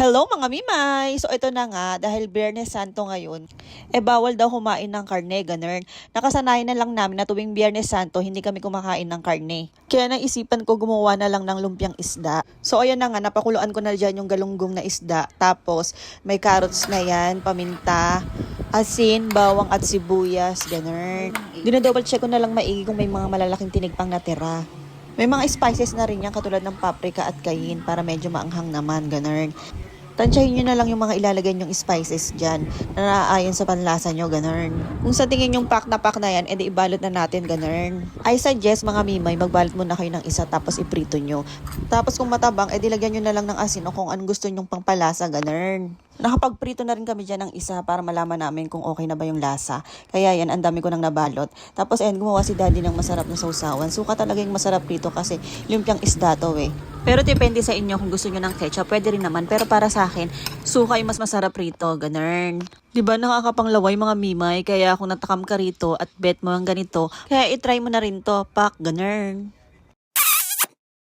Hello mga mimay! So ito na nga, dahil Biyernes Santo ngayon, bawal daw kumain ng karne, ganun. Nakasanayan na lang namin na tuwing Biyernes Santo, hindi kami kumakain ng karne. Kaya naisipan ko gumawa na lang ng lumpiang isda. So ayan na nga, napakuluan ko na dyan yung galunggong na isda. Tapos may carrots na yan, paminta, asin, bawang at sibuyas, ganun. Dinodouble check ko na lang maigi kung may mga malalaking tinig pang natira. May mga spices na rin yan katulad ng paprika at cayenne para medyo maanghang naman, ganun. Tansyahin nyo na lang yung mga ilalagay nyong spices dyan na naaayon sa panlasa nyo, ganun. Kung sa tingin yung pack na yan, edi ibalot na natin, ganun. I suggest mga mimay, magbalot muna kayo ng isa tapos iprito nyo. Tapos kung matabang, edi lagyan nyo na lang ng asin o kung anong gusto nyong pangpalasa, ganun. Nakapagprito na rin kami dyan ng isa para malaman namin kung okay na ba yung lasa. Kaya yan, ang dami ko nang nabalot. Tapos ayan, gumawa si daddy ng masarap na sausawan. Suka talaga yung masarap prito kasi lumpiang isda to eh. Pero depende sa inyo kung gusto nyo ng ketchup, pwede rin naman. Pero para sa akin, suka yung mas masarap rito, ganun. Diba nakakapanglaway mga mimay? Kaya kung natakam ka rito at bet mo ang ganito, kaya itry mo na rin to, pak, ganun.